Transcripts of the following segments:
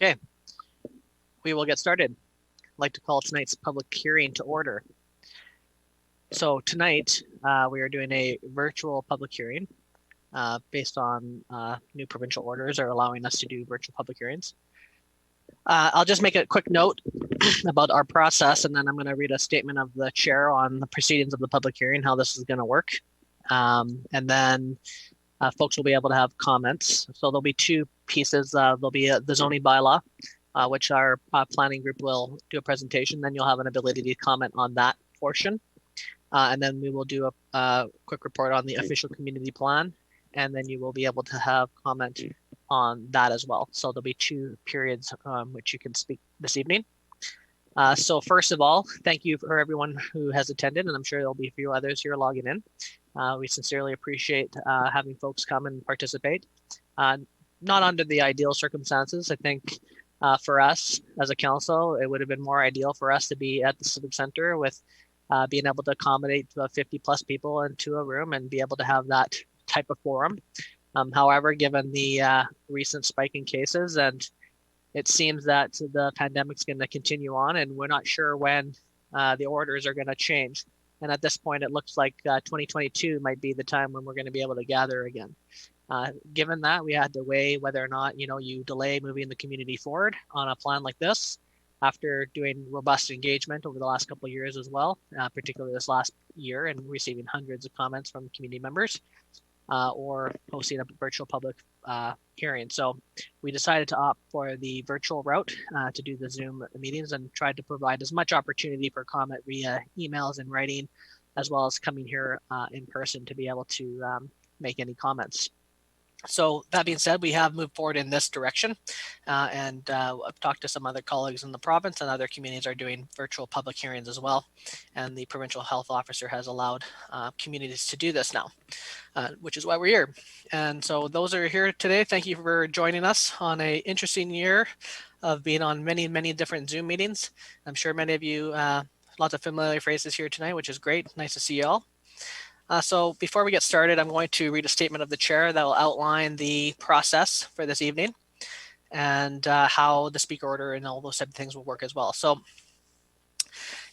Okay, we will get started. I'd like to call tonight's public hearing to order. So tonight, we are doing a virtual public hearing based on new provincial orders are allowing us to do virtual public hearings. I'll just make a quick note about our process, and then I'm going to read a statement of the chair on the proceedings of the public hearing, how this is going to work. And then folks will be able to have comments. So there'll be two pieces. There'll be the zoning bylaw, which our planning group will do a presentation. Then you'll have an ability to comment on that portion. And then we will do a quick report on the official community plan. And then you will be able to have comment on that as well. So there'll be two periods which you can speak this evening. So first of all, thank you for everyone who has attended, and I'm sure there'll be a few others here logging in. We sincerely appreciate having folks come and participate. Not under the ideal circumstances. I think for us as a council, it would have been more ideal for us to be at the Civic Center with being able to accommodate 50 plus people into a room and be able to have that type of forum. However, given the recent spike in cases, and it seems that the pandemic's going to continue on, and we're not sure when the orders are going to change. And at this point, it looks like 2022 might be the time when we're going to be able to gather again. Given that, we had to weigh whether or not you delay moving the community forward on a plan like this after doing robust engagement over the last couple of years as well, particularly this last year, and receiving hundreds of comments from community members. Or hosting a virtual public hearing. So we decided to opt for the virtual route to do the Zoom meetings and tried to provide as much opportunity for comment via emails and writing, as well as coming here in person to be able to make any comments. So that being said, we have moved forward in this direction, and I've talked to some other colleagues in the province, and other communities are doing virtual public hearings as well. And the provincial health officer has allowed communities to do this now, which is why we're here. And so those are here today. Thank you for joining us on an interesting year of being on many, many different Zoom meetings. I'm sure many of you, lots of familiar faces here tonight, which is great. Nice to see you all. So before we get started, I'm going to read a statement of the chair that will outline the process for this evening and how the speaker order and all those type of things will work as well. So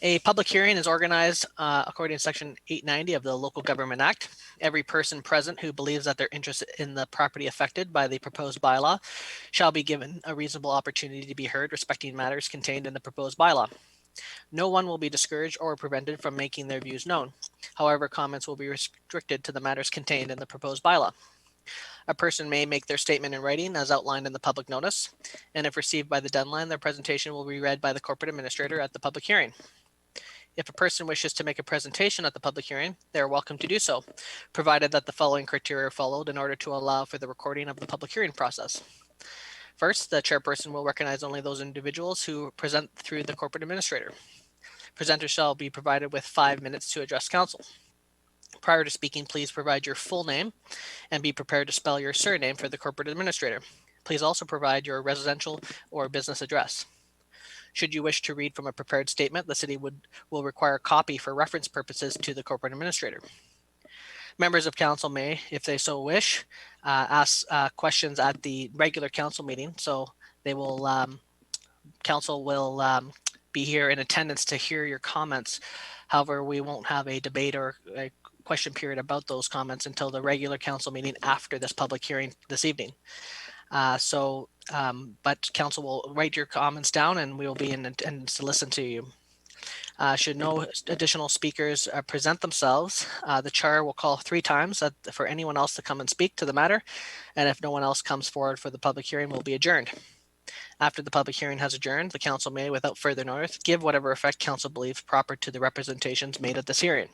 a public hearing is organized according to Section 890 of the Local Government Act. Every person present who believes that they're interested in the property affected by the proposed bylaw shall be given a reasonable opportunity to be heard respecting matters contained in the proposed bylaw. No one will be discouraged or prevented from making their views known. However, comments will be restricted to the matters contained in the proposed bylaw. A person may make their statement in writing as outlined in the public notice, and if received by the deadline, their presentation will be read by the corporate administrator at the public hearing. If a person wishes to make a presentation at the public hearing, they are welcome to do so, provided that the following criteria are followed in order to allow for the recording of the public hearing process. First, the chairperson will recognize only those individuals who present through the corporate administrator. Presenters shall be provided with 5 minutes to address council. Prior to speaking, please provide your full name and be prepared to spell your surname for the corporate administrator. Please also provide your residential or business address. Should you wish to read from a prepared statement, the city will require a copy for reference purposes to the corporate administrator. Members of council may, if they so wish, ask questions at the regular council meeting. So they will, council will be here in attendance to hear your comments. However, we won't have a debate or a question period about those comments until the regular council meeting after this public hearing this evening. But council will write your comments down and we will be in attendance to listen to you. Should no additional speakers present themselves, the chair will call 3 times for anyone else to come and speak to the matter. And if no one else comes forward for the public hearing, will be adjourned. After the public hearing has adjourned, the council may, without further notice, give whatever effect council believes proper to the representations made at this hearing.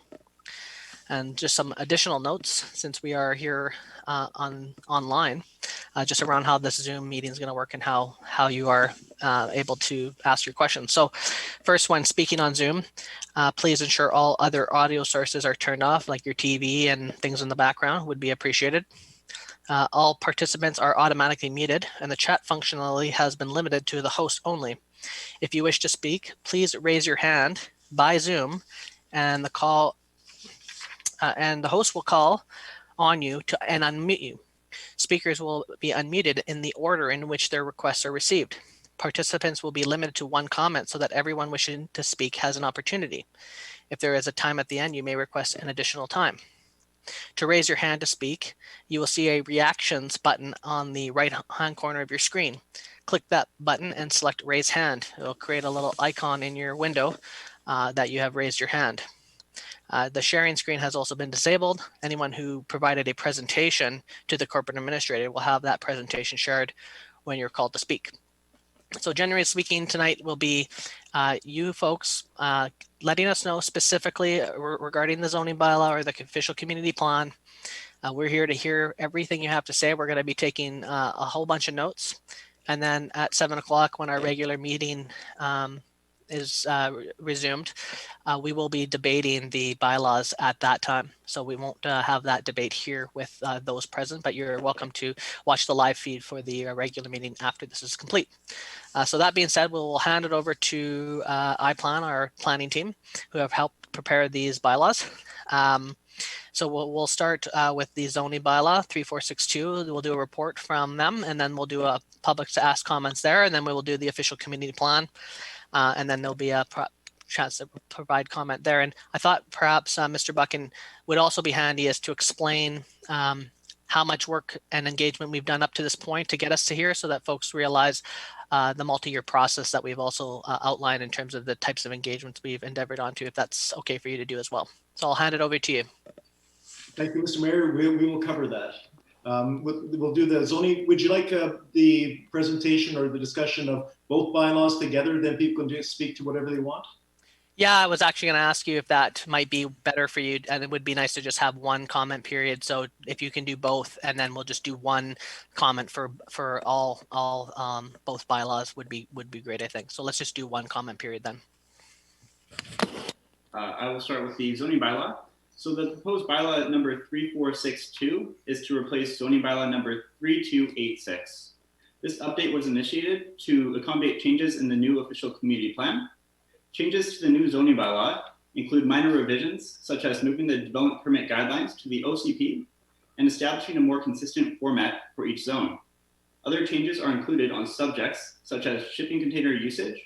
And just some additional notes, since we are here online, just around how this Zoom meeting is going to work and how you are able to ask your questions. So first, when speaking on Zoom, please ensure all other audio sources are turned off, like your TV and things in the background would be appreciated. All participants are automatically muted, and the chat functionality has been limited to the host only. If you wish to speak, please raise your hand by Zoom, and the host will call on you and unmute you. Speakers will be unmuted in the order in which their requests are received. Participants will be limited to one comment so that everyone wishing to speak has an opportunity. If there is a time at the end, you may request an additional time. To raise your hand to speak, you will see a reactions button on the right-hand corner of your screen. Click that button and select raise hand. It will create a little icon in your window that you have raised your hand. The sharing screen has also been disabled. Anyone who provided a presentation to the corporate administrator will have that presentation shared when you're called to speak. So generally speaking, tonight will be you folks letting us know specifically regarding the zoning bylaw or the official community plan. We're here to hear everything you have to say. We're going to be taking a whole bunch of notes. And then at 7 o'clock, when our regular meeting is resumed, we will be debating the bylaws at that time. So we won't have that debate here with those present, but you're welcome to watch the live feed for the regular meeting after this is complete. So that being said, we'll hand it over to iPlan, our planning team, who have helped prepare these bylaws. So we'll start with the zoning bylaw 3462. We'll do a report from them, and then we'll do a public to ask comments there, and then we will do the official community plan, and then there'll be a chance to provide comment there. And I thought perhaps Mr. Buchan would also be handy as to explain how much work and engagement we've done up to this point to get us to here, so that folks realize the multi-year process that we've also outlined in terms of the types of engagements we've endeavored onto, if that's okay for you to do as well. So I'll hand it over to you. Thank you, Mr. Mayor. We will cover that. We'll do the zoning. Would you like the presentation or the discussion of both bylaws together? Then people can just speak to whatever they want. Yeah, I was actually going to ask you if that might be better for you, and it would be nice to just have one comment period. So if you can do both, and then we'll just do one comment for all both bylaws would be great, I think. So let's just do one comment period then. I will start with the zoning bylaw. So the proposed bylaw number 3462 is to replace zoning bylaw number 3286. This update was initiated to accommodate changes in the new official community plan. Changes to the new zoning bylaw include minor revisions, such as moving the development permit guidelines to the OCP and establishing a more consistent format for each zone. Other changes are included on subjects such as shipping container usage,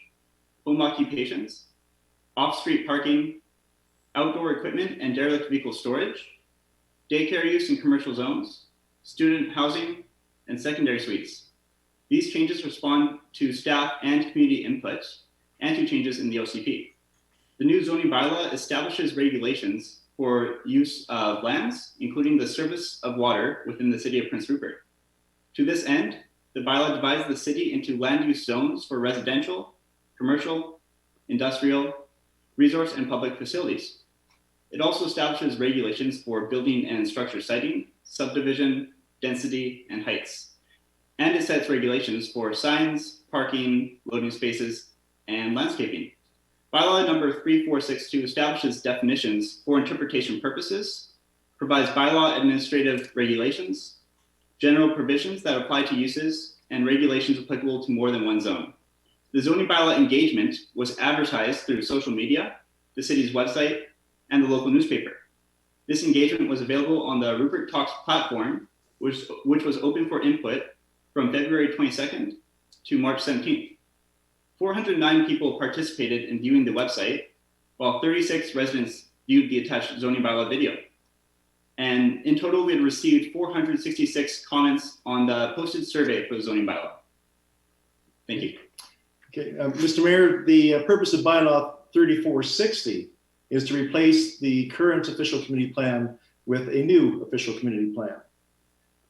home occupations, off-street parking, outdoor equipment and derelict vehicle storage, daycare use in commercial zones, student housing, and secondary suites. These changes respond to staff and community input and to changes in the OCP. The new zoning bylaw establishes regulations for use of lands, including the service of water within the city of Prince Rupert. To this end, the bylaw divides the city into land use zones for residential, commercial, industrial, resource, and public facilities. It also establishes regulations for building and structure siting, subdivision, density, and heights. And it sets regulations for signs, parking, loading spaces, and landscaping. Bylaw number 3462 establishes definitions for interpretation purposes, provides bylaw administrative regulations, general provisions that apply to uses, and regulations applicable to more than one zone. The zoning bylaw engagement was advertised through social media, the city's website, and the local newspaper. This engagement was available on the Rupert Talks platform, which was open for input from February 22nd to March 17th. 409 people participated in viewing the website, while 36 residents viewed the attached zoning bylaw video. And in total, we had received 466 comments on the posted survey for the zoning bylaw. Thank you. Okay, Mr. Mayor, the purpose of bylaw 3460 is to replace the current official community plan with a new official community plan.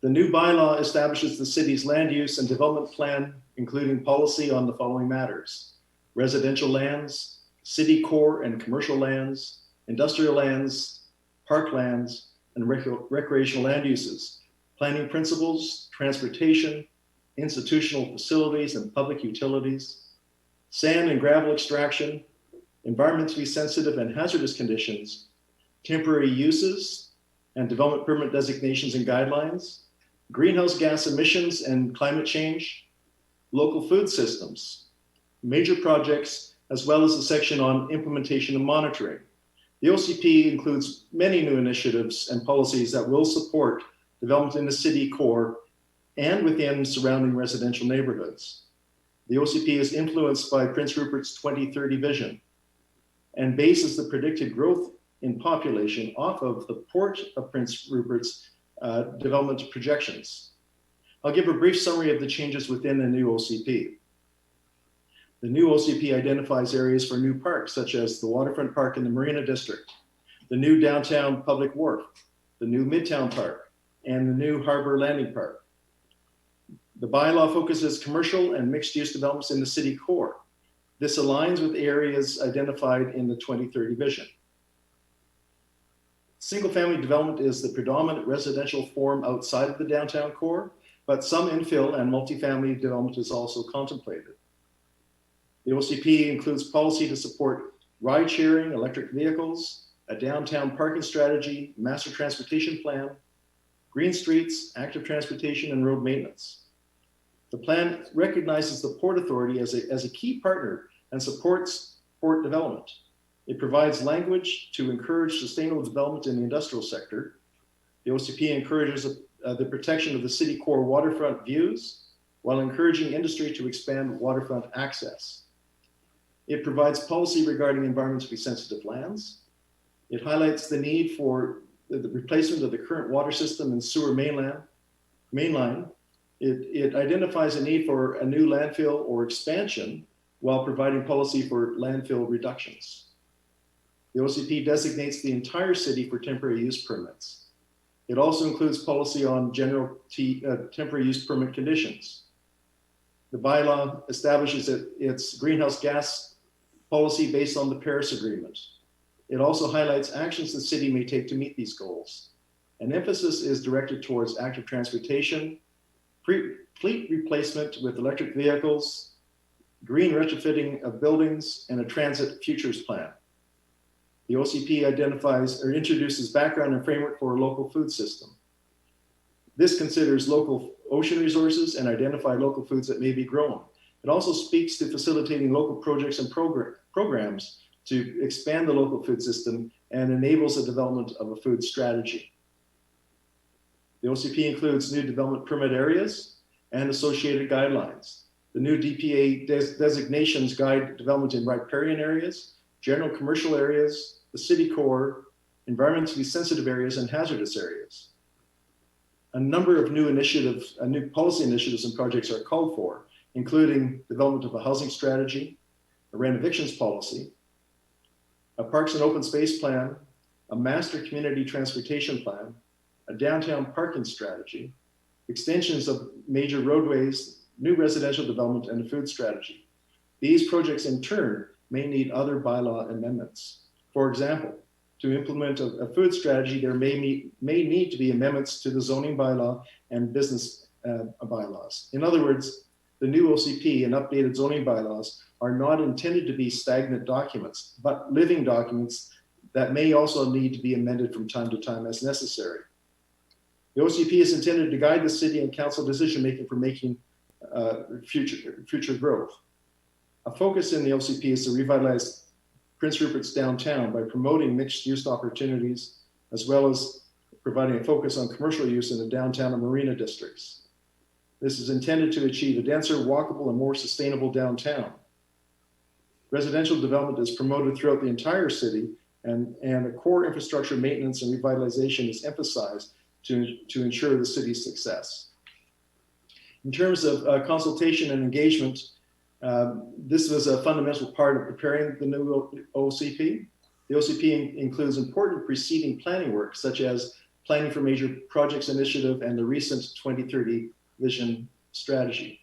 The new bylaw establishes the city's land use and development plan, including policy on the following matters: residential lands, city core and commercial lands, industrial lands, park lands, and recreational land uses, planning principles, transportation, institutional facilities and public utilities, sand and gravel extraction, environmentally sensitive and hazardous conditions, temporary uses and development permit designations and guidelines, greenhouse gas emissions and climate change, local food systems, major projects, as well as a section on implementation and monitoring. The OCP includes many new initiatives and policies that will support development in the city core and within surrounding residential neighborhoods. The OCP is influenced by Prince Rupert's 2030 vision and bases the predicted growth in population off of the Port of Prince Rupert's development projections. I'll give a brief summary of the changes within the new OCP. The new OCP identifies areas for new parks, such as the Waterfront Park in the Marina District, the new Downtown Public Wharf, the new Midtown Park, and the new Harbor Landing Park. The bylaw focuses commercial and mixed-use developments in the city core. This aligns with areas identified in the 2030 vision. Single-family development is the predominant residential form outside of the downtown core, but some infill and multifamily development is also contemplated. The OCP includes policy to support ride-sharing, electric vehicles, a downtown parking strategy, master transportation plan, green streets, active transportation, and road maintenance. The plan recognizes the Port Authority as a key partner and supports port development. It provides language to encourage sustainable development in the industrial sector. The OCP encourages the protection of the city core waterfront views while encouraging industry to expand waterfront access. It provides policy regarding environmentally sensitive lands. It highlights the need for the replacement of the current water system and sewer mainline. It identifies a need for a new landfill or expansion while providing policy for landfill reductions. The OCP designates the entire city for temporary use permits. It also includes policy on general temporary use permit conditions. The bylaw establishes its greenhouse gas policy based on the Paris Agreement. It also highlights actions the city may take to meet these goals. An emphasis is directed towards active transportation, fleet replacement with electric vehicles, green retrofitting of buildings, and a transit futures plan. The OCP identifies or introduces background and framework for a local food system. This considers local ocean resources and identify local foods that may be grown. It also speaks to facilitating local projects and programs to expand the local food system and enables the development of a food strategy. The OCP includes new development permit areas and associated guidelines. The new DPA designations guide development in riparian areas, general commercial areas, the city core, environmentally sensitive areas, and hazardous areas. A number of new policy initiatives and projects are called for, including development of a housing strategy, a rent evictions policy, a parks and open space plan, a master community transportation plan, a downtown parking strategy, extensions of major roadways, new residential development, and a food strategy. These projects in turn may need other bylaw amendments. For example, to implement a food strategy, there may need to be amendments to the zoning bylaw and business bylaws. In other words, the new OCP and updated zoning bylaws are not intended to be stagnant documents, but living documents that may also need to be amended from time to time as necessary. The OCP is intended to guide the city and council decision-making for making future growth. A focus in the OCP is to revitalize Prince Rupert's downtown by promoting mixed-use opportunities, as well as providing a focus on commercial use in the downtown and marina districts. This is intended to achieve a denser, walkable, and more sustainable downtown. Residential development is promoted throughout the entire city, and a core infrastructure maintenance and revitalization is emphasized to ensure the city's success. In terms of consultation and engagement, this was a fundamental part of preparing the new OCP. The OCP includes important preceding planning work, such as Planning for Major Projects Initiative and the recent 2030 Vision Strategy.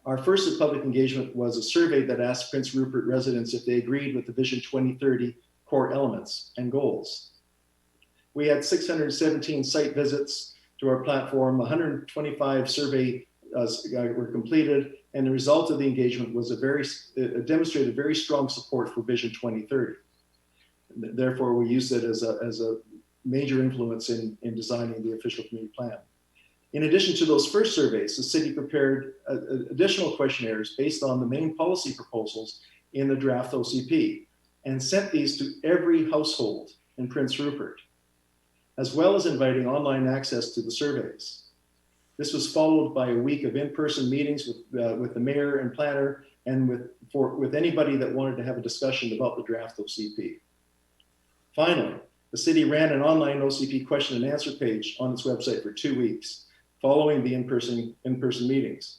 Our first public engagement was a survey that asked Prince Rupert residents if they agreed with the Vision 2030 core elements and goals. We had 617 site visits to our platform, 125 surveys were completed, and the result of the engagement was demonstrated very strong support for Vision 2030. Therefore, we used it as a major influence in designing the official community plan. In addition to those first surveys, the city prepared additional questionnaires based on the main policy proposals in the draft OCP and sent these to every household in Prince Rupert, as well as inviting online access to the surveys. This was followed by a week of in-person meetings with the mayor and planner and with anybody that wanted to have a discussion about the draft OCP. Finally, the city ran an online OCP question and answer page on its website for 2 weeks following the in-person meetings.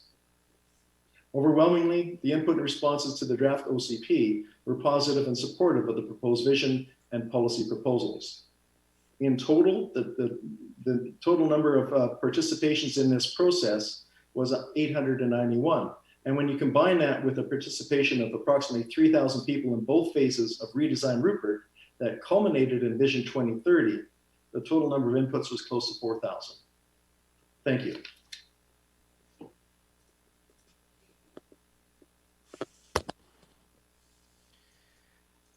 Overwhelmingly, the input and responses to the draft OCP were positive and supportive of the proposed vision and policy proposals. In total, the total number of participations in this process was 891. And when you combine that with the participation of approximately 3,000 people in both phases of Redesign Rupert that culminated in Vision 2030, the total number of inputs was close to 4,000. Thank you.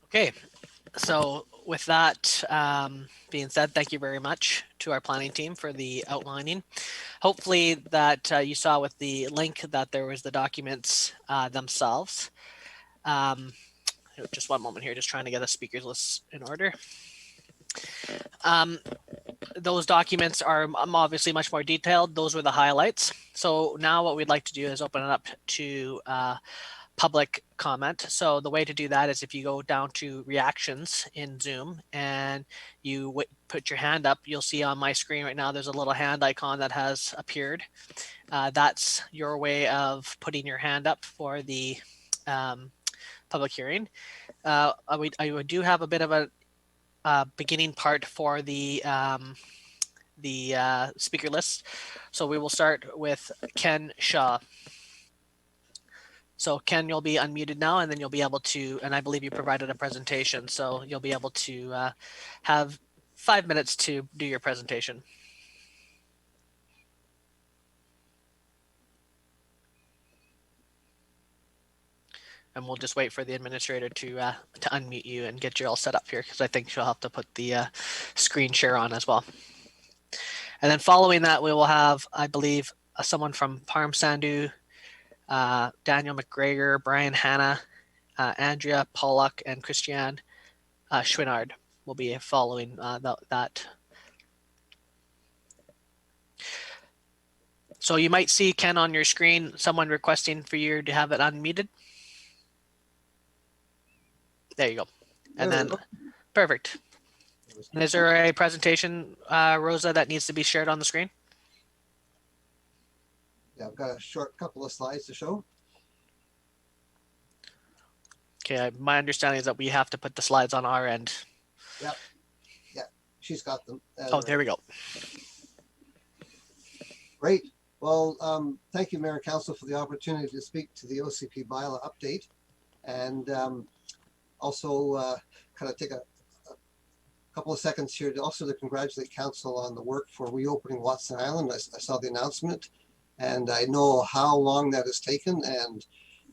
Okay, so with that being said, thank you very much to our planning team for the outlining. Hopefully that you saw with the link that there was the documents themselves. Just one moment here, just trying to get the speakers list in order. Those documents are obviously much more detailed. Those were the highlights. So now what we'd like to do is open it up to public comment. So the way to do that is if you go down to reactions in Zoom and you put your hand up, you'll see on my screen right now there's a little hand icon that has appeared. That's your way of putting your hand up for the public hearing. I do have a bit of a beginning part for the speaker list. So we will start with Ken Shaw. So Ken, you'll be unmuted now, and then you'll be able to, and I believe you provided a presentation, so you'll be able to have 5 minutes to do your presentation. And we'll just wait for the administrator to unmute you and get you all set up here, because I think she'll have to put the screen share on as well. And then following that, we will have, I believe, someone from Parm Sandhu, Daniel Mcgregor, Brian Hanna, Andrea Pollock, and Christiane Schwenner will be following that. So you might see, Ken, on your screen, someone requesting for you to have it unmuted. There you go. And then, perfect. And is there a presentation, Rosa, that needs to be shared on the screen? Yeah, I've got a short couple of slides to show. Okay, my understanding is that we have to put the slides on our end. Yep. Yeah, she's got them. Oh, there we go. Great. Well, thank you, Mayor and Council, for the opportunity to speak to the OCP Bylaw update, and also kind of take a couple of seconds here to also to congratulate Council on the work for reopening Watson Island. I saw the announcement, and I know how long that has taken, and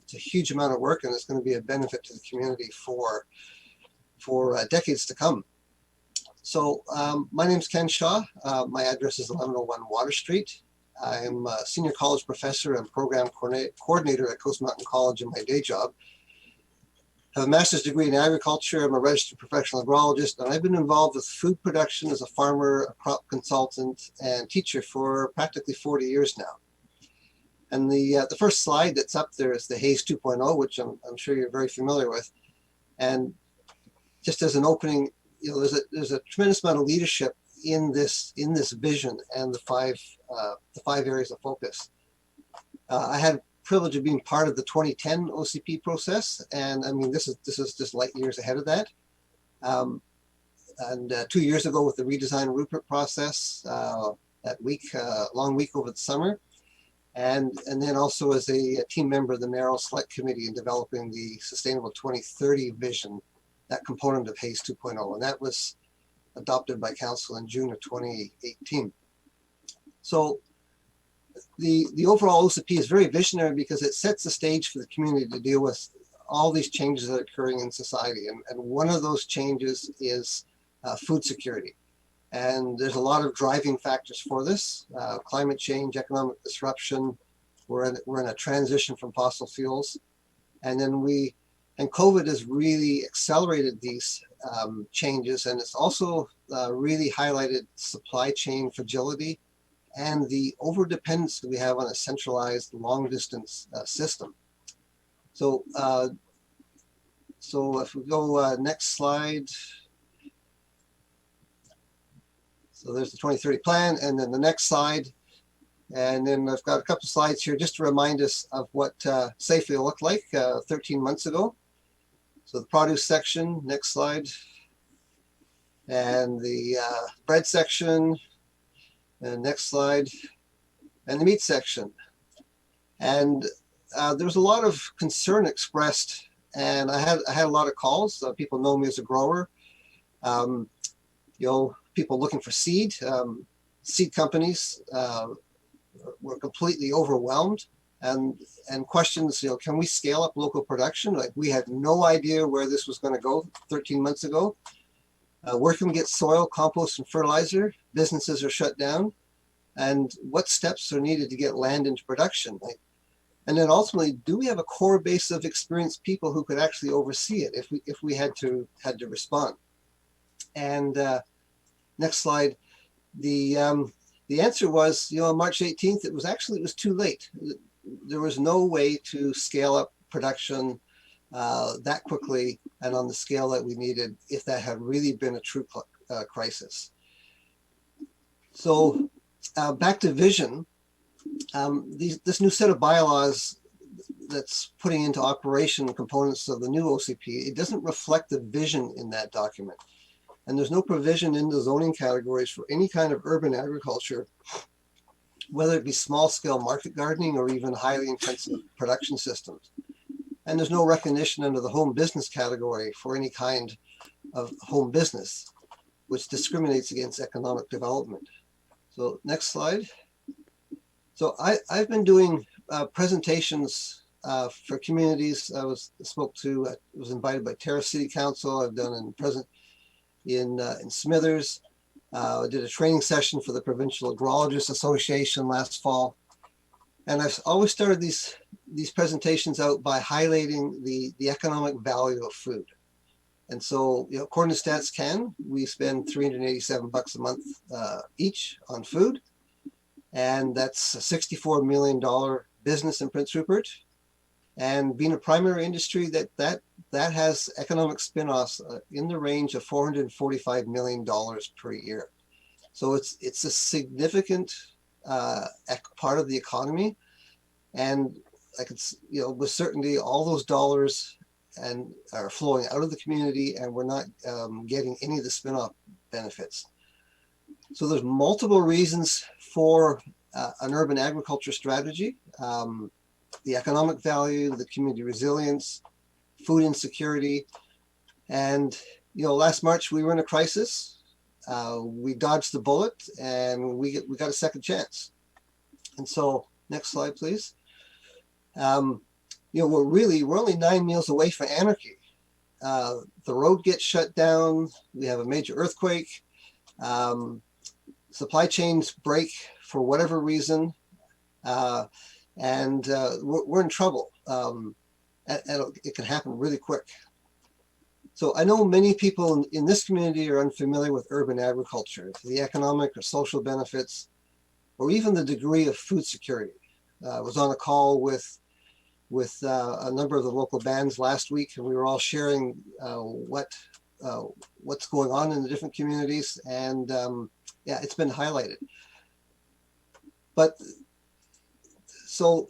it's a huge amount of work, and it's going to be a benefit to the community for decades to come. So my name is Ken Shaw. My address is 1101 Water Street. I'm a senior college professor and program coordinator at Coast Mountain College in my day job. I have a master's degree in agriculture. I'm a registered professional agrologist, and I've been involved with food production as a farmer, a crop consultant, and teacher for practically 40 years now. And the first slide that's up there is the Hays 2.0, which I'm sure you're very familiar with. And just as an opening, you know, there's a tremendous amount of leadership in this vision and the five areas of focus. I had the privilege of being part of the 2010 OCP process, and I mean this is just light years ahead of that. And 2 years ago with the Redesign Rupert process, that week, long week over the summer. And then also as a team member of the Mayoral Select Committee in developing the Sustainable 2030 vision, that component of Hays 2.0, and that was adopted by Council in June of 2018. So the overall OCP is very visionary because it sets the stage for the community to deal with all these changes that are occurring in society. And one of those changes is food security. And there's a lot of driving factors for this: climate change, economic disruption. We're in a transition from fossil fuels, and then COVID has really accelerated these changes, and it's also really highlighted supply chain fragility and the overdependence we have on a centralized long distance system. So, if we go next slide. So there's the 2030 plan, and then the next slide. And then I've got a couple of slides here just to remind us of what safely looked like 13 months ago. So the produce section, next slide. And the bread section, and next slide. And the meat section. And there was a lot of concern expressed, and I had a lot of calls. People know me as a grower. You know, people looking for seed. Seed companies were completely overwhelmed, and questions, you know, can we scale up local production? Like, we had no idea where this was going to go 13 months ago. Where can we get soil, compost, and fertilizer? Businesses are shut down. And what steps are needed to get land into production? Like, and then ultimately, do we have a core base of experienced people who could actually oversee it if we had to respond? And next slide. The answer was, you know, on March 18th, it was too late. There was no way to scale up production that quickly and on the scale that we needed if that had really been a true crisis. So back to vision, this new set of bylaws that's putting into operation components of the new OCP, it doesn't reflect the vision in that document. And there's no provision in the zoning categories for any kind of urban agriculture, whether it be small scale market gardening or even highly intensive production systems. And there's no recognition under the home business category for any kind of home business, which discriminates against economic development. So next slide. So I've been doing presentations for communities. I was invited by Terrace City Council. I've done in Smithers. I did a training session for the Provincial Agrologists Association last fall. And I've always started these presentations out by highlighting the economic value of food. And so, you know, according to Stats Can, we spend $387 a month each on food. And that's a $64 million business in Prince Rupert. And being a primary industry, that has economic spin-offs in the range of $445 million per year. So it's a significant part of the economy, and I could, you know, with certainty, all those dollars are flowing out of the community, and we're not getting any of the spin-off benefits. So there's multiple reasons for an urban agriculture strategy. The economic value, the community resilience, food insecurity. And, you know, last March we were in a crisis. We dodged the bullet and we got a second chance. And so next slide, please. You know, we're only 9 meals away from anarchy. The road gets shut down. We have a major earthquake. Supply chains break for whatever reason. And we're in trouble, and it can happen really quick. So I know many people in this community are unfamiliar with urban agriculture, the economic or social benefits, or even the degree of food security. I was on a call with a number of the local bands last week, and we were all sharing what's going on in the different communities, and yeah, it's been highlighted. But so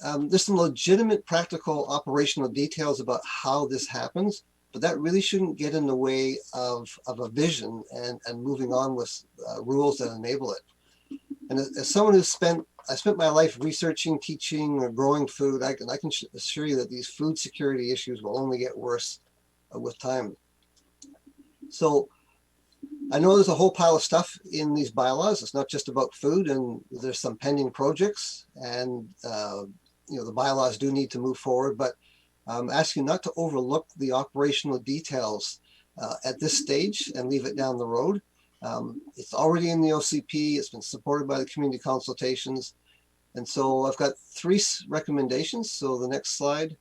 there's some legitimate practical operational details about how this happens, but that really shouldn't get in the way of a vision and moving on with rules that enable it. And as someone I spent my life researching, teaching, or growing food, I can assure you that these food security issues will only get worse with time. So I know there's a whole pile of stuff in these bylaws. It's not just about food, and there's some pending projects, and you know, the bylaws do need to move forward, but I'm asking not to overlook the operational details at this stage and leave it down the road. It's already in the OCP. It's been supported by the community consultations. And so I've got 3 recommendations. So the next slide,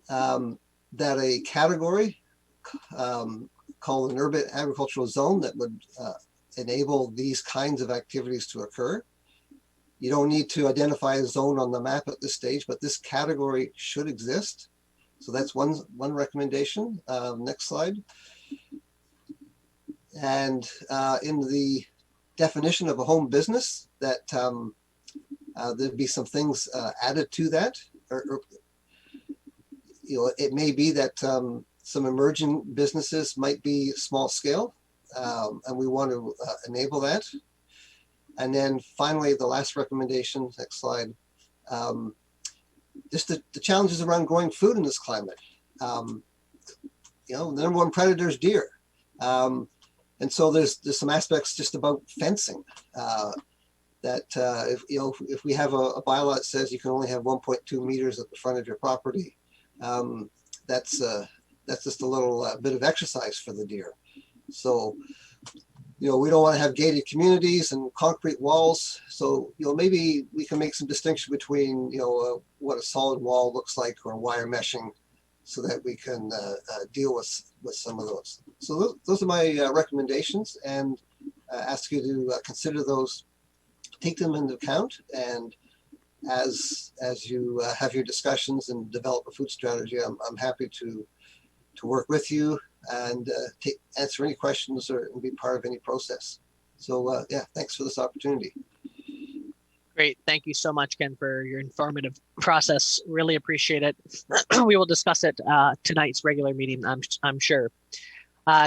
that a category called an urban agricultural zone that would enable these kinds of activities to occur. You don't need to identify a zone on the map at this stage, but this category should exist. So that's one recommendation. Next slide. And in the definition of a home business, that there'd be some things added to that. Or, you know, it may be that some emerging businesses might be small scale, and we want to enable that. And then finally, the last recommendation, next slide, just the challenges around growing food in this climate. You know, the number one predator is deer. And so there's some aspects just about fencing that if we have a bylaw that says you can only have 1.2 meters at the front of your property, that's just a little bit of exercise for the deer. So, you know, we don't want to have gated communities and concrete walls. So, you know, maybe we can make some distinction between, you know, what a solid wall looks like or wire meshing, so that we can deal with some of those. So those are my recommendations, and ask you to consider those, take them into account, and as you have your discussions and develop a food strategy, I'm happy to work with you and answer any questions or be part of any process. So yeah, thanks for this opportunity. Great. Thank you so much, Ken, for your informative process. Really appreciate it. We will discuss it tonight's regular meeting, I'm sure.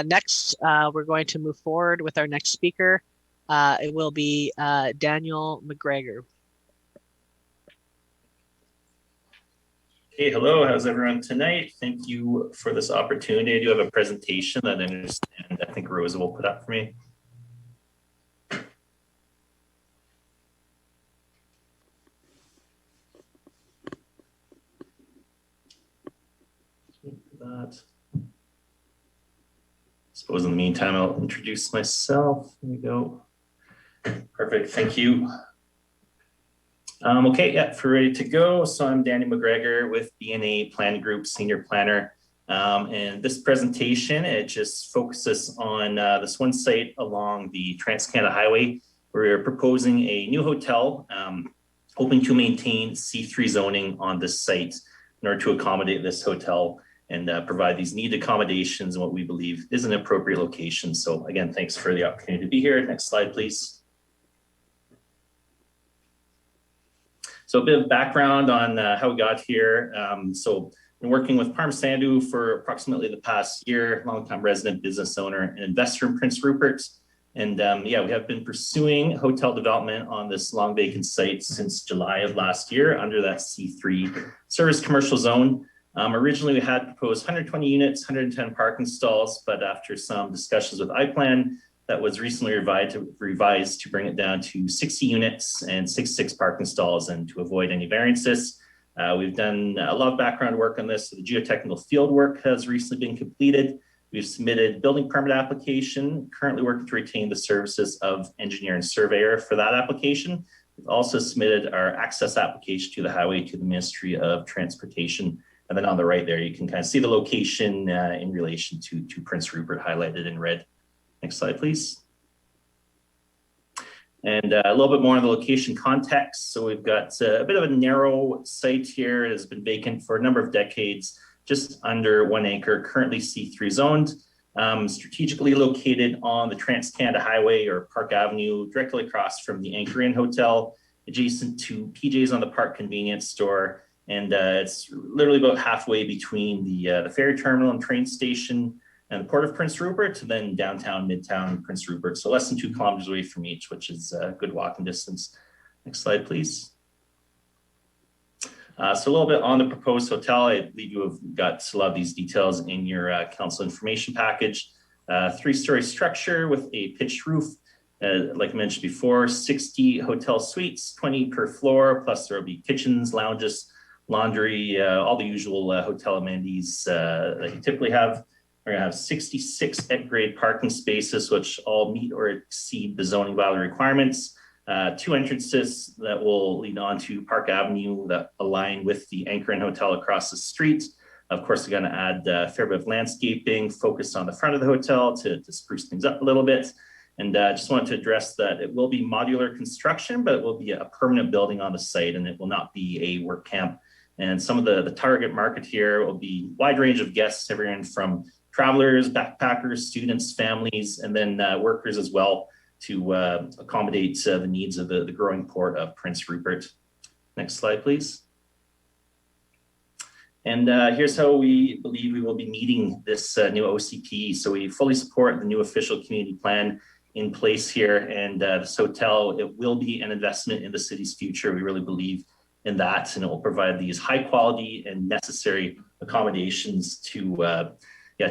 Next, we're going to move forward with our next speaker. It will be Daniel Mcgregor. Hey, hello, how's everyone tonight? Thank you for this opportunity. I do have a presentation that I understand I think Rosa will put up for me. That. I suppose in the meantime, I'll introduce myself. Here we go. Perfect, thank you. Okay, yeah, for ready to go. So I'm Danny Mcgregor with BNA Plan Group Senior Planner. And this presentation, it just focuses on this one site along the Trans-Canada Highway. We're proposing a new hotel, hoping to maintain C3 zoning on this site in order to accommodate this hotel and provide these needed accommodations in what we believe is an appropriate location. So again, thanks for the opportunity to be here. Next slide, please. So a bit of background on how we got here. So been working with Parm Sandhu for approximately the past year, longtime resident, business owner, and investor in Prince Rupert. And yeah, we have been pursuing hotel development on this long vacant site since July of last year under that C3 service commercial zone. Originally, we had proposed 120 units, 110 parking stalls, but after some discussions with iPlan, that was recently revised to bring it down to 60 units and 66 parking stalls, and to avoid any variances. We've done a lot of background work on this. So the geotechnical field work has recently been completed. We've submitted building permit application, currently working to retain the services of engineer and surveyor for that application. We've also submitted our access application to the highway to the Ministry of Transportation. And then on the right there, you can kind of see the location in relation to Prince Rupert highlighted in red. Next slide, please. And a little bit more on the location context. So we've got a bit of a narrow site here. It has been vacant for a number of decades, just under 1 acre, currently C3 zoned, strategically located on the Trans-Canada Highway or Park Avenue, directly across from the Anchor Inn Hotel, adjacent to PJ's on the Park convenience store. And it's literally about halfway between the ferry terminal and train station and the Port of Prince Rupert, and then downtown, midtown Prince Rupert. So less than 2 kilometers away from each, which is a good walking distance. Next slide, please. So a little bit on the proposed hotel. I believe you have got a lot of these details in your council information package. 3-story structure with a pitched roof. Like I mentioned before, 60 hotel suites, 20 per floor, plus there will be kitchens, lounges, laundry, all the usual hotel amenities that you typically have. We're going to have 66 at-grade parking spaces, which all meet or exceed the zoning bylaw requirements. 2 entrances that will lead on to Park Avenue that align with the Anchor Inn Hotel across the street. Of course, we're going to add a fair bit of landscaping focused on the front of the hotel to spruce things up a little bit. And just wanted to address that it will be modular construction, but it will be a permanent building on the site, and it will not be a work camp. And some of the target market here will be a wide range of guests, everyone from travelers, backpackers, students, families, and then workers as well, to accommodate the needs of the growing port of Prince Rupert. Next slide, please. And here's how we believe we will be meeting this new OCP. So we fully support the new official community plan in place here, and this hotel, it will be an investment in the city's future. We really believe in that, and it will provide these high quality and necessary accommodations to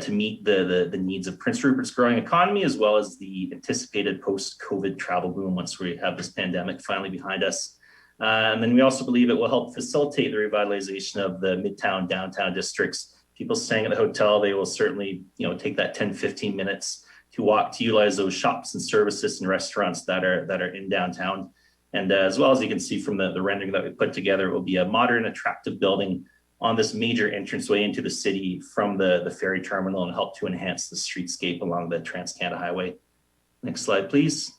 meet the needs of Prince Rupert's growing economy, as well as the anticipated post-COVID travel boom once we have this pandemic finally behind us. And then we also believe it will help facilitate the revitalization of the Midtown, downtown districts. People staying at the hotel, they will certainly, take that 10, 15 minutes to walk to utilize those shops and services and restaurants that are in downtown. And as well as you can see from the rendering that we put together, it will be a modern, attractive building on this major entranceway into the city from the ferry terminal, and help to enhance the streetscape along the Trans-Canada Highway. Next slide, please.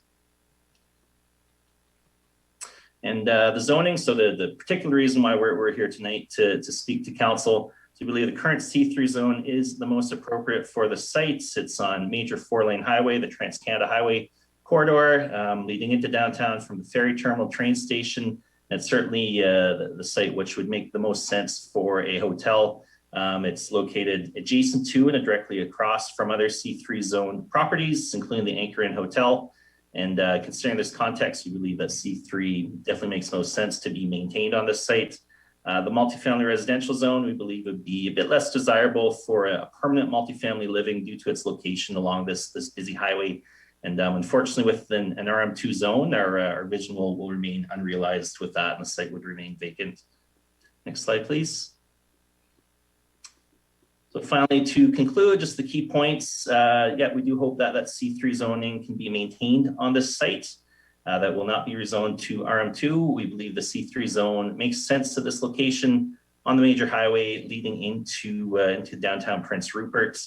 And the zoning, so the particular reason why we're here tonight to speak to council, so we believe the current C3 zone is the most appropriate for the sites. It's on major 4-lane highway, the Trans-Canada Highway corridor, leading into downtown from the ferry terminal train station. It's certainly the site which would make the most sense for a hotel. It's located adjacent to and directly across from other C3 zone properties, including the Anchor Inn Hotel. And considering this context, we believe that C3 definitely makes most sense to be maintained on this site. The multifamily residential zone, we believe, would be a bit less desirable for a permanent multifamily living due to its location along this busy highway. And unfortunately, with an RM2 zone, our vision will remain unrealized with that, and the site would remain vacant. Next slide, please. So finally, to conclude, just the key points. We do hope that C3 zoning can be maintained on this site. That will not be rezoned to RM2. We believe the C3 zone makes sense to this location on the major highway leading into downtown Prince Rupert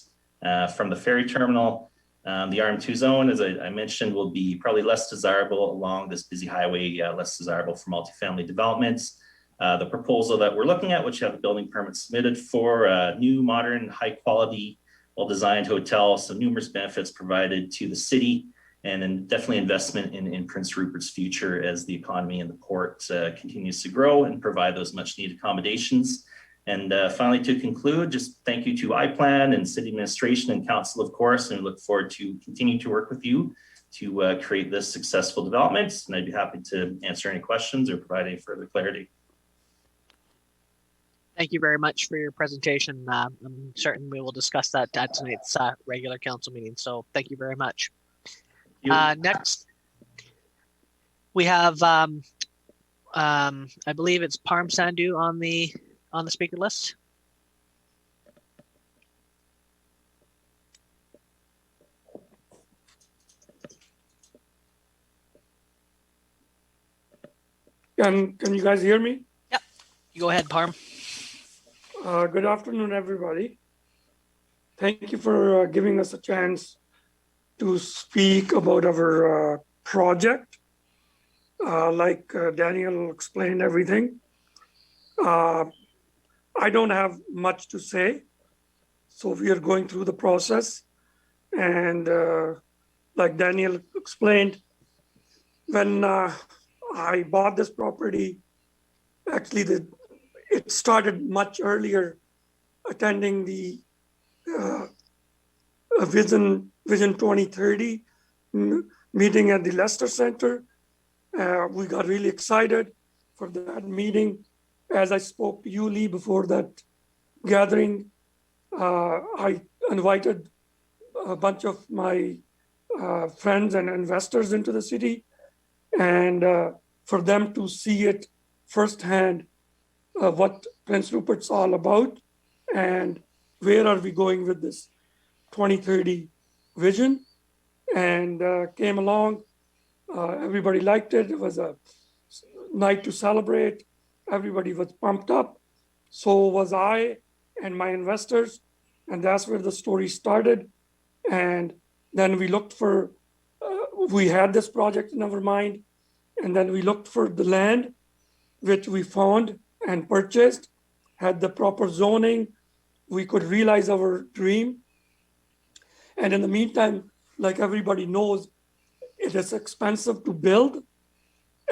from the ferry terminal. The RM2 zone, as I mentioned, will be probably less desirable along this busy highway, less desirable for multifamily developments. The proposal that we're looking at, which have a building permit submitted for a new, modern, high quality, well-designed hotel, so numerous benefits provided to the city, and then definitely investment in Prince Rupert's future as the economy and the port continues to grow and provide those much needed accommodations. And finally, to conclude, just thank you to iPlan and city administration and council, of course, and we look forward to continuing to work with you to create this successful development. And I'd be happy to answer any questions or provide any further clarity. Thank you very much for your presentation. I'm certain we will discuss that at tonight's regular council meeting. So thank you very much. Next, we have, I believe it's Parm Sandhu on the speaker list. Can you guys hear me? Yep. You go ahead, Parm. Good afternoon, everybody. Thank you for giving us a chance to speak about our project. Like Daniel explained everything. I don't have much to say. So we are going through the process. And like Daniel explained, when I bought this property, actually it started much earlier, attending the Vision 2030 meeting at the Leicester Center. We got really excited for that meeting. As I spoke to you, Lee, before that gathering, I invited a bunch of my friends and investors into the city, and for them to see it firsthand, what Prince Rupert's all about, and where are we going with this 2030 vision, and came along. Everybody liked it. It was a night to celebrate. Everybody was pumped up. So was I and my investors. And that's where the story started. And then we looked for we had this project in our mind, and then we looked for the land, which we found and purchased, had the proper zoning. We could realize our dream. And in the meantime, like everybody knows, it is expensive to build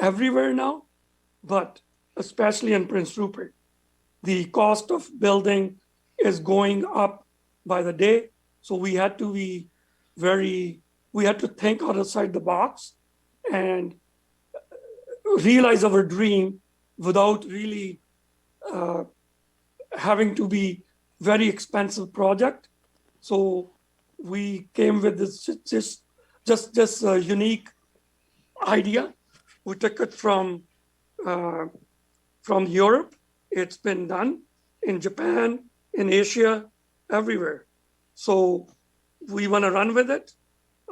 everywhere now, but especially in Prince Rupert. The cost of building is going up by the day. So we had to think outside the box and realize our dream without really having to be very expensive project. So we came with this just a unique idea. We took it from Europe. It's been done in Japan, in Asia, everywhere. So we want to run with it.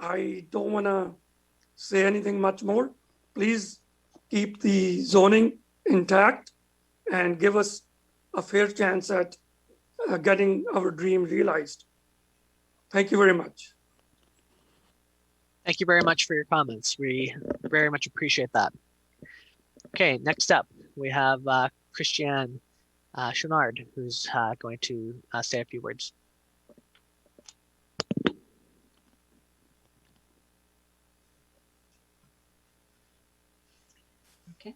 I don't want to say anything much more. Please keep the zoning intact and give us a fair chance at getting our dream realized. Thank you very much. Thank you very much for your comments. We very much appreciate that. Okay, next up, we have Christiane Schwenner, who's going to say a few words. Okay,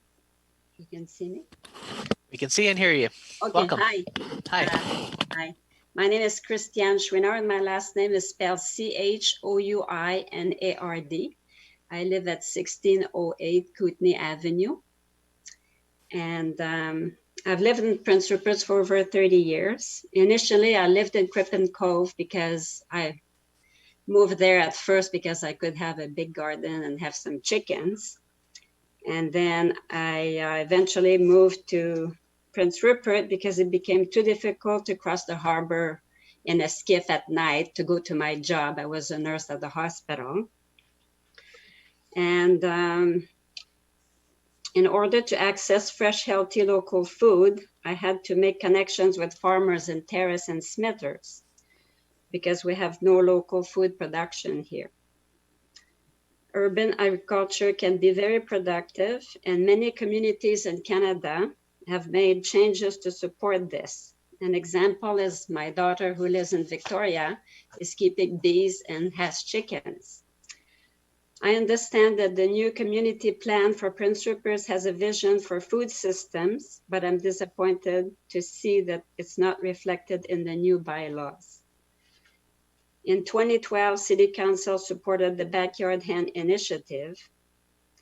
you can see me? We can see and hear you. Okay, Welcome. hi. Hi. Hi. My name is Christiane Schwenner, and my last name is spelled Chouinard. I live at 1608 Kootenay Avenue. And I've lived in Prince Rupert for over 30 years. Initially, I lived in Crippen Cove because I moved there at first because I could have a big garden and have some chickens. And then I eventually moved to Prince Rupert because it became too difficult to cross the harbor in a skiff at night to go to my job. I was a nurse at the hospital. And in order to access fresh, healthy local food, I had to make connections with farmers in Terrace and Smithers because we have no local food production here. Urban agriculture can be very productive, and many communities in Canada have made changes to support this. An example is my daughter, who lives in Victoria, is keeping bees and has chickens. I understand that the new community plan for Prince Rupert has a vision for food systems, but I'm disappointed to see that it's not reflected in the new bylaws. In 2012, City Council supported the Backyard Hen Initiative,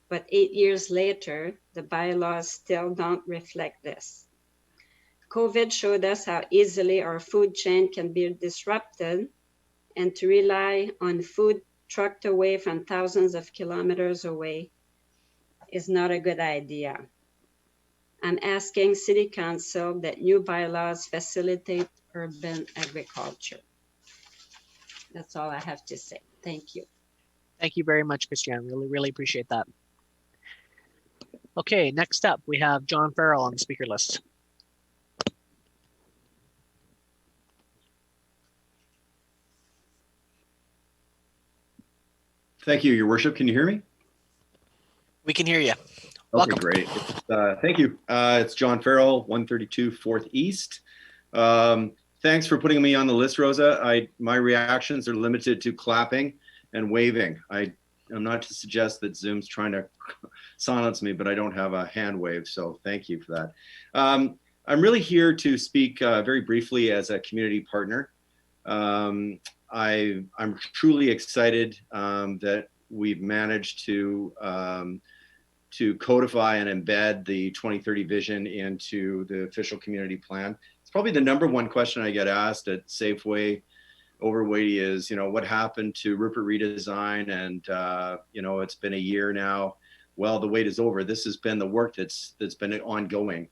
but 8 years later, the bylaws still don't reflect this. COVID showed us how easily our food chain can be disrupted, and to rely on food trucked away from thousands of kilometers away is not a good idea. I'm asking City Council that new bylaws facilitate urban agriculture. That's all I have to say. Thank you. Thank you very much, Christiane. Really appreciate that. Okay, next up, we have John Farrell on the speaker list. Thank you, Your Worship. Can you hear me? We can hear you. Okay, Welcome. great. Thank you. It's John Farrell, 132 4th East. Thanks for putting me on the list, Rosa. My reactions are limited to clapping and waving. I'm not to suggest that Zoom's trying to silence me, but I don't have a hand wave, so thank you for that. I'm really here to speak very briefly as a community partner. I'm truly excited that we've managed to codify and embed the 2030 vision into the official community plan. It's probably the number one question I get asked at Safeway Overweight is, what happened to Rupert redesign? And, it's been a year now. Well, the wait is over. This has been the work that's been ongoing.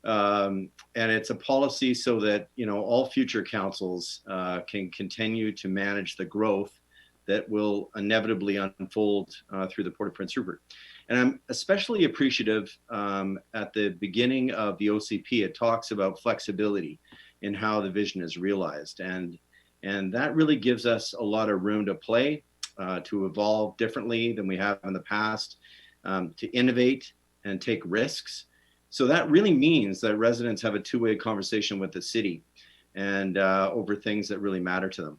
And it's a policy so that, all future councils can continue to manage the growth that will inevitably unfold through the Port of Prince Rupert. And I'm especially appreciative at the beginning of the OCP, it talks about flexibility in how the vision is realized. And that really gives us a lot of room to play to evolve differently than we have in the past, to innovate and take risks. So that really means that residents have a two-way conversation with the city and over things that really matter to them.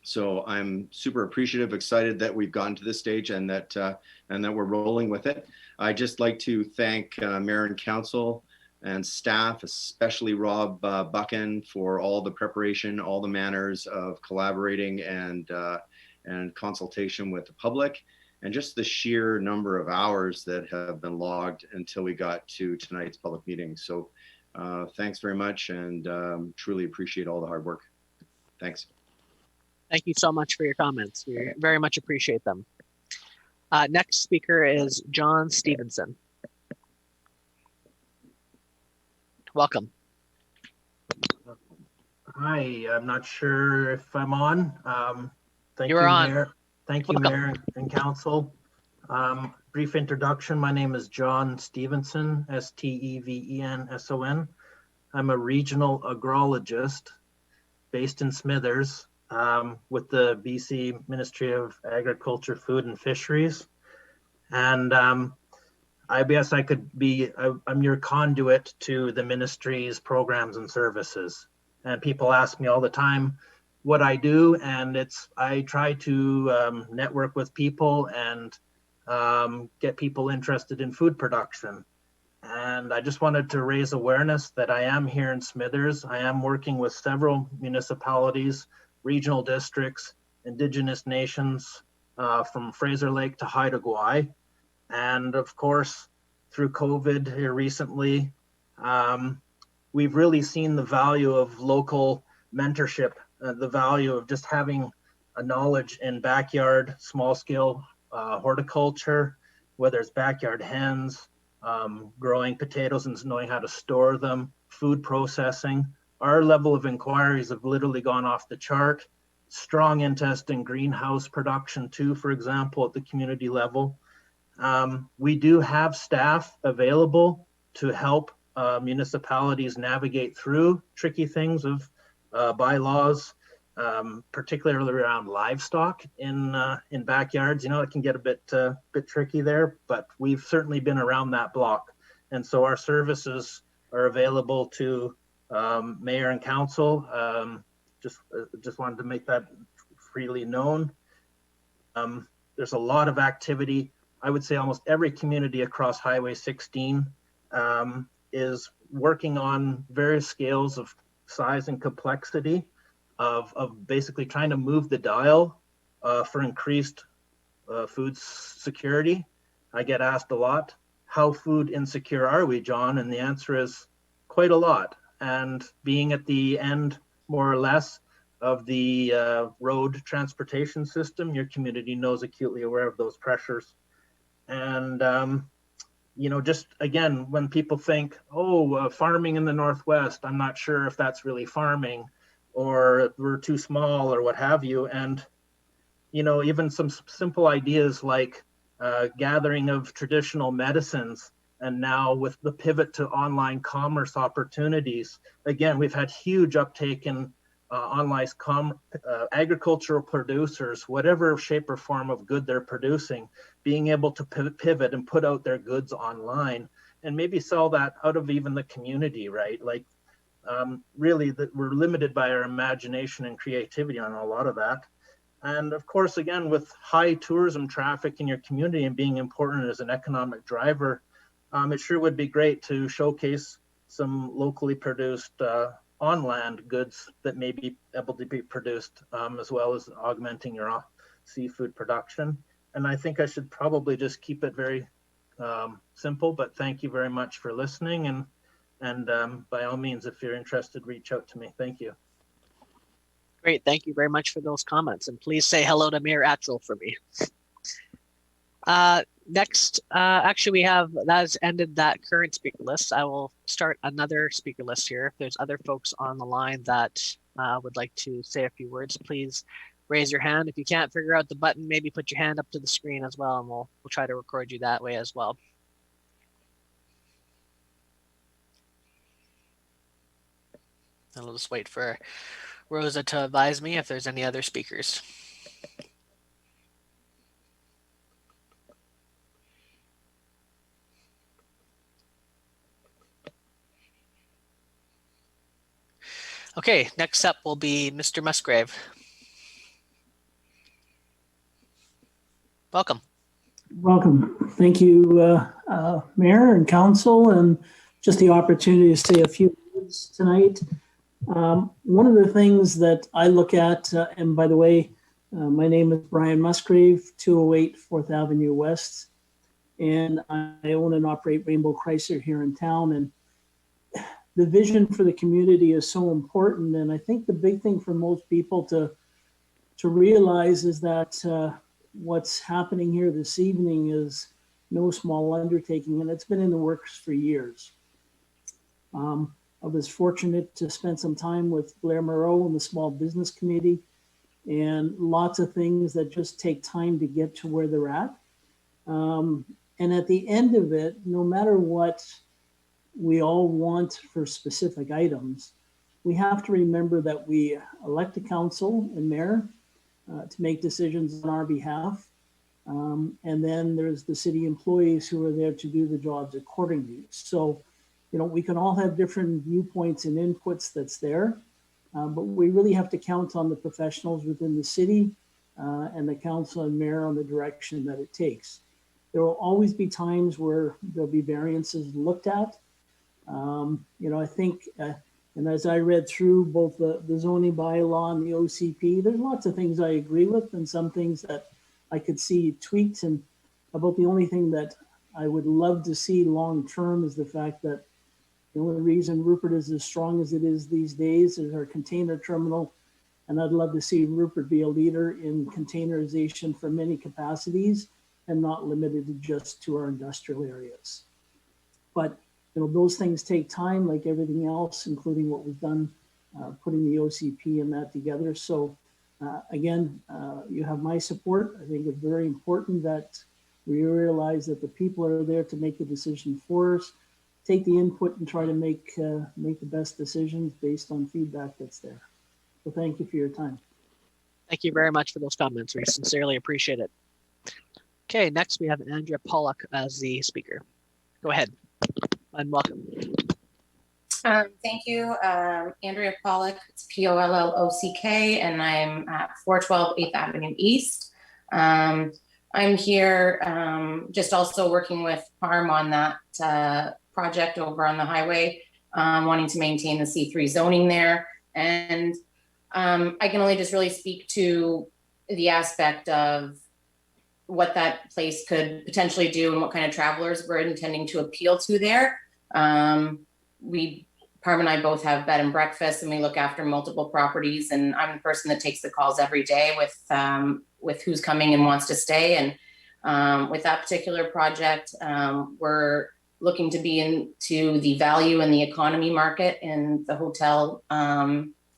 So I'm super appreciative, excited that we've gotten to this stage and that we're rolling with it. I'd just like to thank Mayor and Council and staff, especially Rob Buchan, for all the preparation, all the manners of collaborating and consultation with the public, and just the sheer number of hours that have been logged until we got to tonight's public meeting. So thanks very much, and truly appreciate all the hard work. Thanks. Thank you so much for your comments. We very much appreciate them. Next speaker is John Stevenson. Welcome. Hi, I'm not sure if I'm on. Thank You're you, on. Mayor. Thank you, Welcome. Mayor and Council. Brief introduction. My name is John Stevenson, Stevenson. I'm a regional agrologist based in Smithers with the BC Ministry of Agriculture, Food and Fisheries. And I guess I could be, I'm your conduit to the ministry's programs and services. And people ask me all the time what I do, and I try to network with people and get people interested in food production. And I just wanted to raise awareness that I am here in Smithers. I am working with several municipalities, regional districts, Indigenous nations, from Fraser Lake to Haida Gwaii. And of course, through COVID here recently, we've really seen the value of local mentorship, the value of just having a knowledge in backyard, small scale horticulture, whether it's backyard hens, growing potatoes and knowing how to store them, food processing. Our level of inquiries have literally gone off the chart. Strong interest in greenhouse production too, for example, at the community level. We do have staff available to help municipalities navigate through tricky things of bylaws, particularly around livestock in backyards. You know, it can get a bit tricky there, but we've certainly been around that block. And so our services are available to Mayor and Council. Just wanted to make that freely known. There's a lot of activity. I would say almost every community across Highway 16 is working on various scales of size and complexity of basically trying to move the dial for increased food security. I get asked a lot, how food insecure are we, John? And the answer is quite a lot. And being at the end, more or less, of the road transportation system, your community knows acutely aware of those pressures. And, you know, just again, when people think, oh, farming in the Northwest, I'm not sure if that's really farming, or we're too small, or what have you. And, you know, even some simple ideas like gathering of traditional medicines, and now with the pivot to online commerce opportunities, again, we've had huge uptake in online agricultural producers, whatever shape or form of good they're producing, being able to pivot and put out their goods online and maybe sell that out of even the community, right? Like really we're limited by our imagination and creativity on a lot of that. And of course, again, with high tourism traffic in your community and being important as an economic driver, it sure would be great to showcase some locally produced on-land goods that may be able to be produced, as well as augmenting your seafood production. And I think I should probably just keep it very simple, but thank you very much for listening. And by all means, if you're interested, reach out to me. Thank you. Great. Thank you very much for those comments. And please say hello to Mayor Atchell for me. Next, actually, that has ended that current speaker list. I will start another speaker list here. If there's other folks on the line that would like to say a few words, please raise your hand. If you can't figure out the button, maybe put your hand up to the screen as well, and we'll try to record you that way as well. And I'll just wait for Rosa to advise me if there's any other speakers. Okay, next up will be Mr. Musgrave. Welcome. Welcome. Thank you, Mayor and Council, and just the opportunity to say a few words tonight. One of the things that I look at, and by the way, my name is Brian Musgrave, 208 4th Avenue West, and I own and operate Rainbow Chrysler here in town. And the vision for the community is so important. And I think the big thing for most people to realize is that what's happening here this evening is no small undertaking, and it's been in the works for years. I was fortunate to spend some time with Blair Moreau and the Small Business Committee, and lots of things that just take time to get to where they're at. And at the end of it, no matter what we all want for specific items, we have to remember that we elect a council and mayor to make decisions on our behalf. And then there's the city employees who are there to do the jobs accordingly. So, you know, we can all have different viewpoints and inputs that's there, but we really have to count on the professionals within the city and the council and mayor on the direction that it takes. There will always be times where there'll be variances looked at. You know, I think, and as I read through both the zoning bylaw and the OCP, there's lots of things I agree with and some things that I could see tweaked. And about the only thing that I would love to see long term is the fact that the only reason Rupert is as strong as it is these days is our container terminal. And I'd love to see Rupert be a leader in containerization for many capacities and not limited to just to our industrial areas. But you know, those things take time, like everything else, including what we've done, putting the OCP and that together. So again, you have my support. I think it's very important that we realize that the people are there to make the decision for us, take the input and try to make the best decisions based on feedback that's there. So thank you for your time. Thank you very much for those comments. We sincerely appreciate it. Okay, next we have Andrea Pollock as the speaker. Go ahead and welcome. Thank you, Andrea Pollock. It's P-O-L-L-O-C-K, and I'm at 412 8th Avenue East. I'm here just also working with Parm on that project over on the highway, wanting to maintain the C3 zoning there. And I can only just really speak to the aspect of what that place could potentially do and what kind of travelers we're intending to appeal to there. Parm and I both have bed and breakfast, and we look after multiple properties, and I'm the person that takes the calls every day with who's coming and wants to stay. And with that particular project, we're looking to be into the value and the economy market in the hotel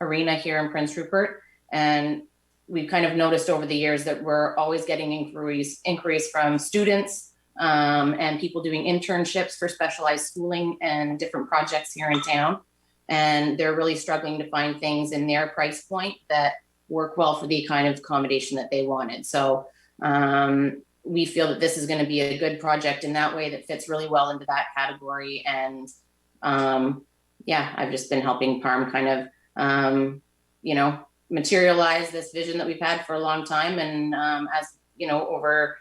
arena here in Prince Rupert. And we've kind of noticed over the years that we're always getting inquiries from students and people doing internships for specialized schooling and different projects here in town. And they're really struggling to find things in their price point that work well for the kind of accommodation that they wanted. So we feel that this is going to be a good project in that way that fits really well into that category. And yeah, I've just been helping Parm kind of, you know, materialize this vision that we've had for a long time. And as you know, over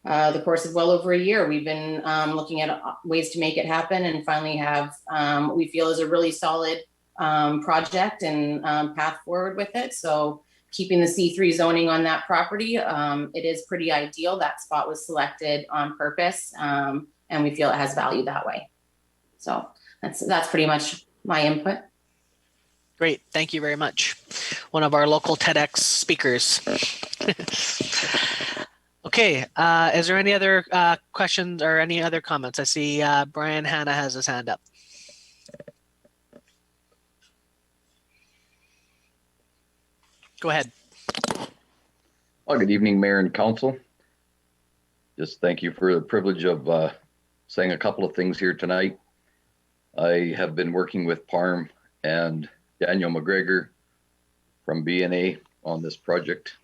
the course of well over a year, we've been looking at ways to make it happen, and finally have what we feel is a really solid project and path forward with it. So keeping the C3 zoning on that property, it is pretty ideal. That spot was selected on purpose, and we feel it has value that way. So that's pretty much my input. Great, thank you very much. One of our local TEDx speakers. Okay, is there any other questions or any other comments? I see Brian Hanna has his hand up. Go ahead. Well, good evening, Mayor and Council. Just thank you for the privilege of saying a couple of things here tonight. I have been working with Parm and Daniel Mcgregor from BNA on this project.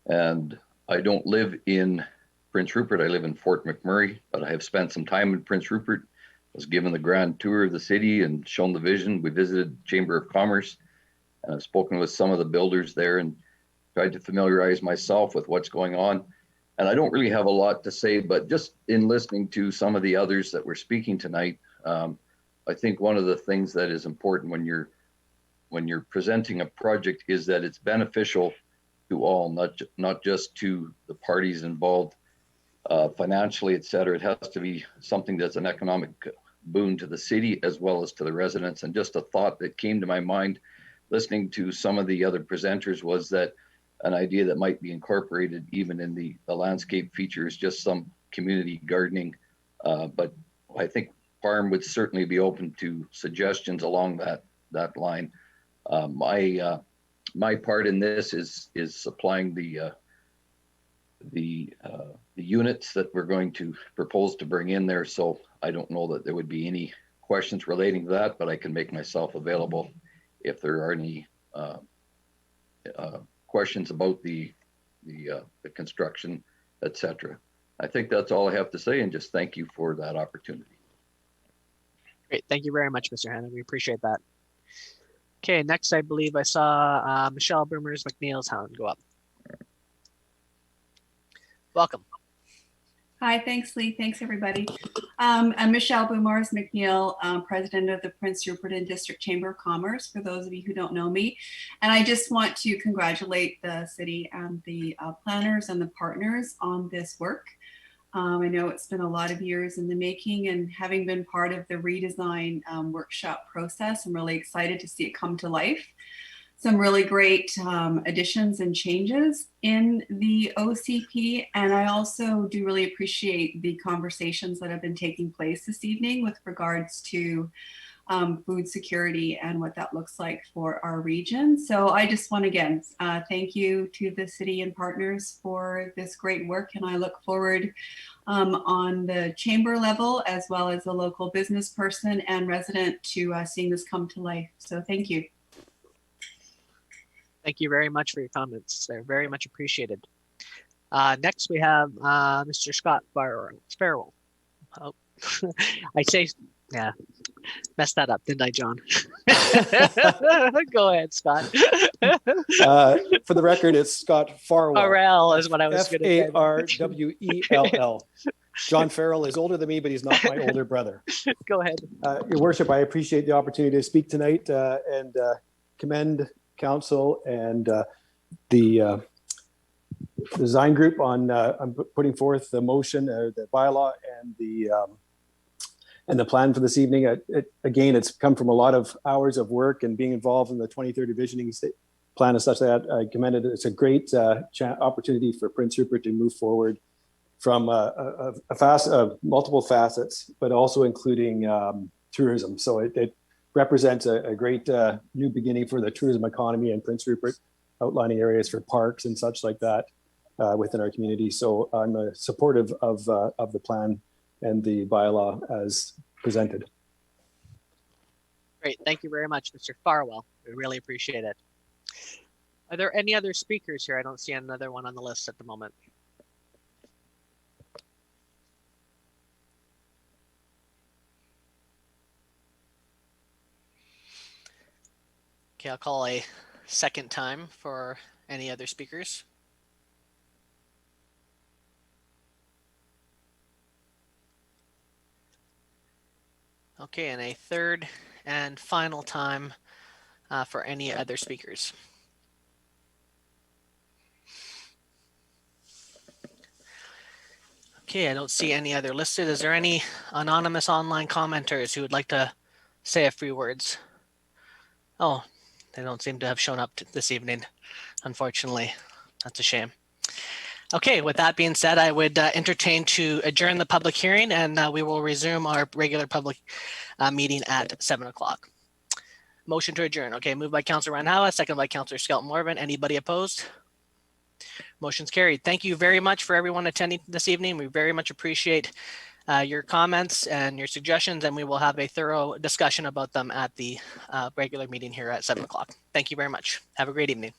And I don't live in Prince Rupert. I live in Fort McMurray, but I have spent some time in Prince Rupert, was given the grand tour of the city and shown the vision. We visited Chamber of Commerce. And I've spoken with some of the builders there and tried to familiarize myself with what's going on. And I don't really have a lot to say, but just in listening to some of the others that were speaking tonight, I think one of the things that is important when you're presenting a project is that it's beneficial to all, not just to the parties involved financially, et cetera. It has to be something that's an economic boon to the city as well as to the residents. And just a thought that came to my mind listening to some of the other presenters was that an idea that might be incorporated even in the landscape feature is just some community gardening. But I think Farm would certainly be open to suggestions along that line. My part in this is supplying the units that we're going to propose to bring in there. So I don't know that there would be any questions relating to that, but I can make myself available if there are any questions about the construction, etc. I think that's all I have to say, and just thank you for that opportunity. Great. Thank you very much, Mr. Hannon. We appreciate that. Okay, next I believe I saw Michelle Boomer's Mcneil's hand go up. Welcome. Hi, thanks, Lee. Thanks, everybody. I'm Michelle Boomars Mcneil, president of the Prince Rupert and District Chamber of Commerce, for those of you who don't know me. And I just want to congratulate the city and the planners and the partners on this work. I know it's been a lot of years in the making, and having been part of the redesign workshop process, I'm really excited to see it come to life. Some really great additions and changes in the OCP. And I also do really appreciate the conversations that have been taking place this evening with regards to food security and what that looks like for our region. So I just want to again thank you to the city and partners for this great work. And I look forward on the chamber level, as well as a local business person and resident, to seeing this come to life. So thank you. Thank you very much for your comments. They're very much appreciated. Next, we have Mr. Scott Farrell. Oh, I say, yeah, messed that up, didn't I, John? Go ahead, Scott. For the record, it's Scott Farwell. Farrell is what I was going to say. Farwell. John Farrell is older than me, but he's not my older brother. Go ahead. Your Worship, I appreciate the opportunity to speak tonight and commend Council and the design group on putting forth the motion, the bylaw, and the plan for this evening. Again, it's come from a lot of hours of work and being involved in the 2030 visioning plan and such that I commend it. It's a great opportunity for Prince Rupert to move forward from multiple facets, but also including tourism. So it represents a great new beginning for the tourism economy in Prince Rupert, outlining areas for parks and such like that within our community. So I'm supportive of the plan and the bylaw as presented. Great, thank you very much, Mr. Farwell. We really appreciate it. Are there any other speakers here? I don't see another one on the list at the moment. Okay, I'll call a second time for any other speakers. Okay, and a third and final time for any other speakers. Okay, I don't see any other listed. Is there any anonymous online commenters who would like to say a few words? Oh, they don't seem to have shown up this evening, unfortunately. That's a shame. Okay, with that being said, I would entertain to adjourn the public hearing, and we will resume our regular public meeting at 7 o'clock. Motion to adjourn. Okay, moved by Councillor Randhawa, second by Councillor Skelton-Morvan. Anybody opposed? Motion's carried. Thank you very much for everyone attending this evening. We very much appreciate your comments and your suggestions, and we will have a thorough discussion about them at the regular meeting here at 7 o'clock. Thank you very much. Have a great evening.